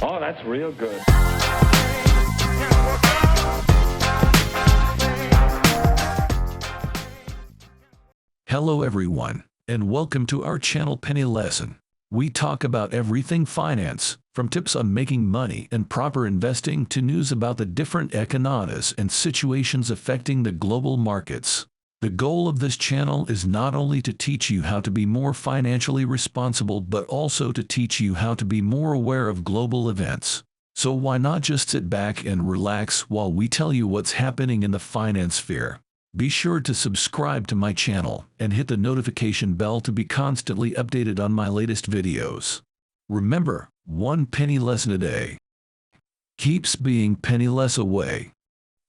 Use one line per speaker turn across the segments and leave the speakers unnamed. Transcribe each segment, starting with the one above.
Oh, that's real good.
Hello everyone, and welcome to our channel Penny Lesson. We talk about everything finance, from tips on making money and proper investing to news about the different economies and situations affecting the global markets. The goal of this channel is not only to teach you how to be more financially responsible, but also to teach you how to be more aware of global events. So why not just sit back and relax while we tell you what's happening in the finance sphere? Be sure to subscribe to my channel and hit the notification bell to be constantly updated on my latest videos. Remember, one penny lesson a day keeps being penny less away.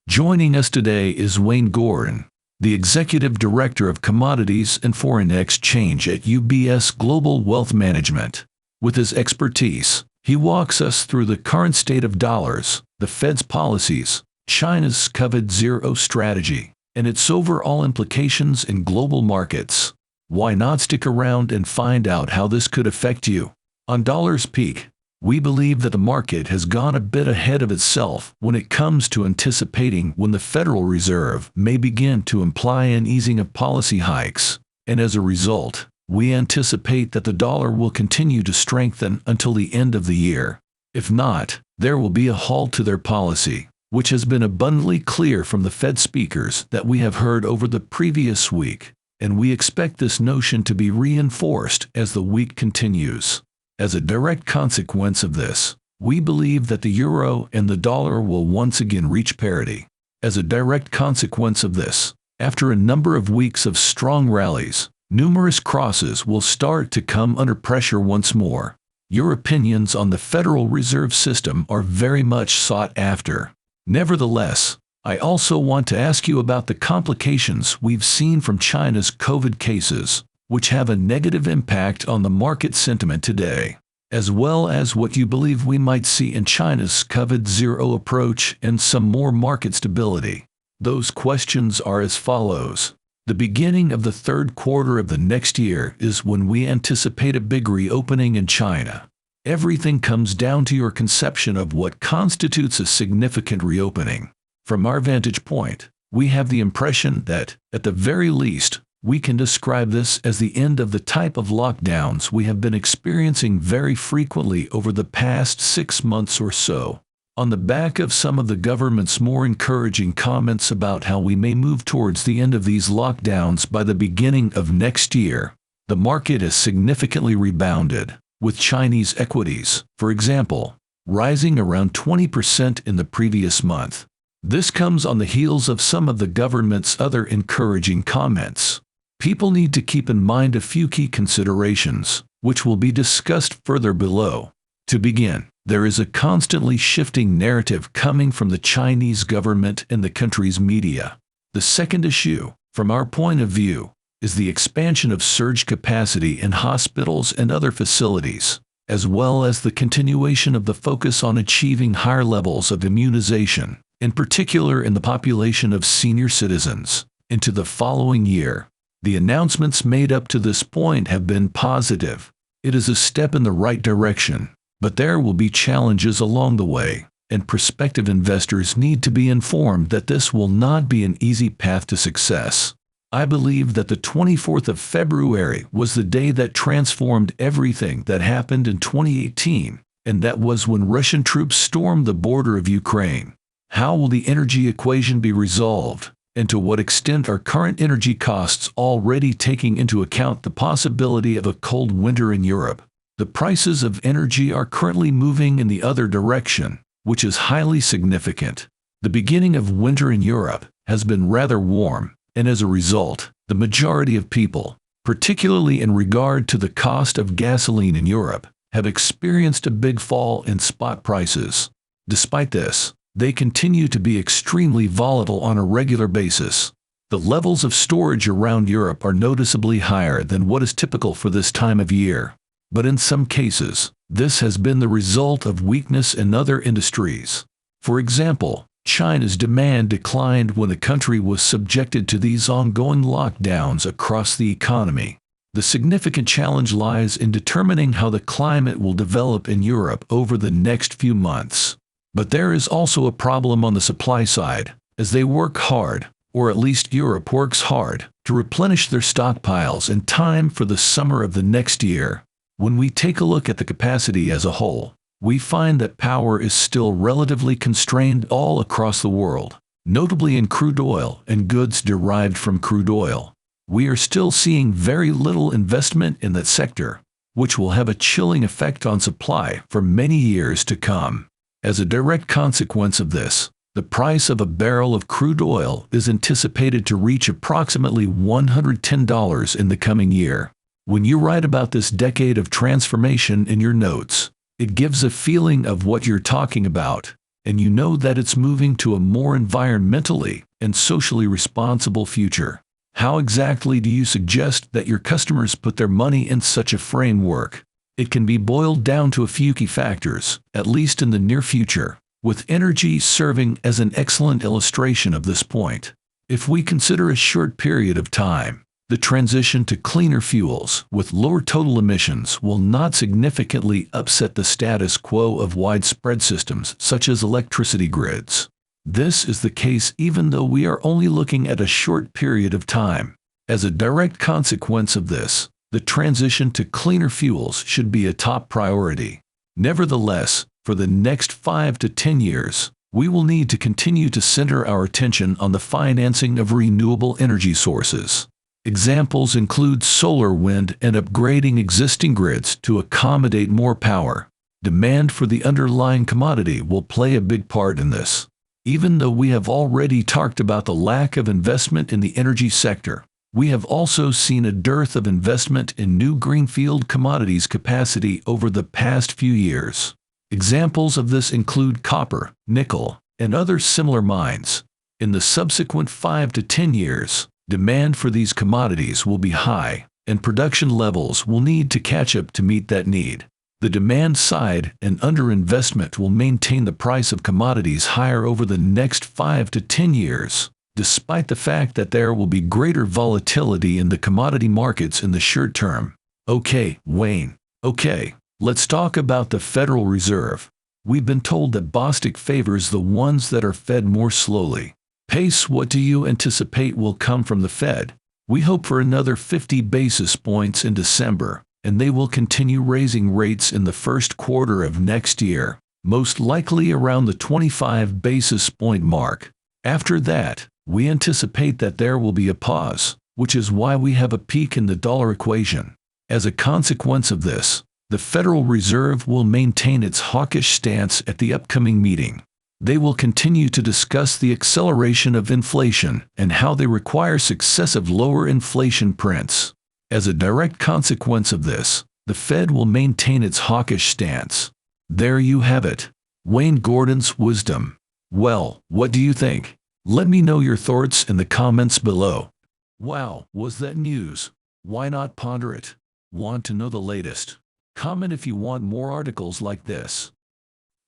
Joining us today is Wayne Gordon, the Executive Director of Commodities and Foreign Exchange at UBS Global Wealth Management. With his expertise, he walks us through the current state of dollars, the Fed's policies, China's COVID-0 strategy, and its overall implications in global markets. Why not stick around and find out how this could affect you? On Dollar's Peak, we believe that the market has gone a bit ahead of itself when it comes to anticipating when the Federal Reserve may begin to imply an easing of policy hikes, and as a result, we anticipate that the dollar will continue to strengthen until the end of the year. If not, there will be a halt to their policy, which has been abundantly clear from the Fed speakers that we have heard over the previous week, and we expect this notion to be reinforced as the week continues. As a direct consequence of this, we believe that the euro and the dollar will once again reach parity. As a direct consequence of this, after a number of weeks of strong rallies, numerous crosses will start to come under pressure once more. Your opinions on the Federal Reserve System are very much sought after. Nevertheless, I also want to ask you about the complications we've seen from China's COVID cases, which have a negative impact on the market sentiment today, as well as what you believe we might see in China's COVID-0 approach and some more market stability. Those questions are as follows. The beginning of the third quarter of the next year is when we anticipate a big reopening in China. Everything comes down to your conception of what constitutes a significant reopening. From our vantage point, we have the impression that, at the very least, we can describe this as the end of the type of lockdowns we have been experiencing very frequently over the past 6 months or so. On the back of some of the government's more encouraging comments about how we may move towards the end of these lockdowns by the beginning of next year, the market has significantly rebounded, with Chinese equities, for example, rising around 20% in the previous month. This comes on the heels of some of the government's other encouraging comments. People need to keep in mind a few key considerations, which will be discussed further below. To begin, there is a constantly shifting narrative coming from the Chinese government and the country's media. The second issue, from our point of view, is the expansion of surge capacity in hospitals and other facilities, as well as the continuation of the focus on achieving higher levels of immunization, in particular in the population of senior citizens, into the following year. The announcements made up to this point have been positive. It is a step in the right direction, but there will be challenges along the way, and prospective investors need to be informed that this will not be an easy path to success. I believe that the 24th of February was the day that transformed everything that happened in 2018, and that was when Russian troops stormed the border of Ukraine. How will the energy equation be resolved, and to what extent are current energy costs already taking into account the possibility of a cold winter in Europe? The prices of energy are currently moving in the other direction, which is highly significant. The beginning of winter in Europe has been rather warm, and as a result, the majority of people, particularly in regard to the cost of gasoline in Europe, have experienced a big fall in spot prices. Despite this, they continue to be extremely volatile on a regular basis. The levels of storage around Europe are noticeably higher than what is typical for this time of year. But in some cases, this has been the result of weakness in other industries. For example, China's demand declined when the country was subjected to these ongoing lockdowns across the economy. The significant challenge lies in determining how the climate will develop in Europe over the next few months. But there is also a problem on the supply side, as they work hard, or at least Europe works hard, to replenish their stockpiles in time for the summer of the next year. When we take a look at the capacity as a whole, we find that power is still relatively constrained all across the world, notably in crude oil and goods derived from crude oil. We are still seeing very little investment in that sector, which will have a chilling effect on supply for many years to come. As a direct consequence of this, the price of a barrel of crude oil is anticipated to reach approximately $110 in the coming year. When you write about this decade of transformation in your notes, it gives a feeling of what you're talking about, and you know that it's moving to a more environmentally and socially responsible future. How exactly do you suggest that your customers put their money in such a framework? It can be boiled down to a few key factors, at least in the near future, with energy serving as an excellent illustration of this point. If we consider a short period of time, the transition to cleaner fuels with lower total emissions will not significantly upset the status quo of widespread systems such as electricity grids. This is the case even though we are only looking at a short period of time. As a direct consequence of this, the transition to cleaner fuels should be a top priority. Nevertheless, for the next 5 to 10 years, we will need to continue to center our attention on the financing of renewable energy sources. Examples include solar, wind, and upgrading existing grids to accommodate more power. Demand for the underlying commodity will play a big part in this. Even though we have already talked about the lack of investment in the energy sector, we have also seen a dearth of investment in new greenfield commodities capacity over the past few years. Examples of this include copper, nickel, and other similar mines. In the subsequent 5 to 10 years, demand for these commodities will be high, and production levels will need to catch up to meet that need. The demand side and underinvestment will maintain the price of commodities higher over the next 5 to 10 years, despite the fact that there will be greater volatility in the commodity markets in the short term. Okay, Wayne. Okay, let's talk about the Federal Reserve. We've been told that Bostic favors the ones that are fed more slowly. Pace, what do you anticipate will come from the Fed? We hope for another 50 basis points in December, and they will continue raising rates in the first quarter of next year, most likely around the 25 basis point mark. After that, we anticipate that there will be a pause, which is why we have a peak in the dollar equation. As a consequence of this, the Federal Reserve will maintain its hawkish stance at the upcoming meeting. They will continue to discuss the acceleration of inflation and how they require successive lower inflation prints. As a direct consequence of this, the Fed will maintain its hawkish stance. There you have it. Wayne Gordon's wisdom. Well, what do you think? Let me know your thoughts in the comments below. Wow, was that news? Why not ponder it? Want to know the latest? Comment if you want more articles like this.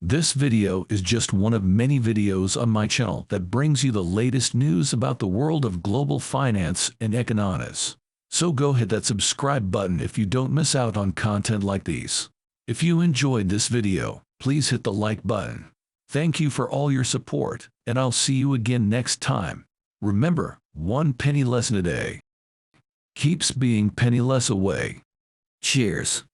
This video is just one of many videos on my channel that brings you the latest news about the world of global finance and economics. So go hit that subscribe button if you don't miss out on content like these. If you enjoyed this video, please hit the like button. Thank you for all your support, and I'll see you again next time. Remember, 1 penny lesson a day keeps being penny less away. Cheers.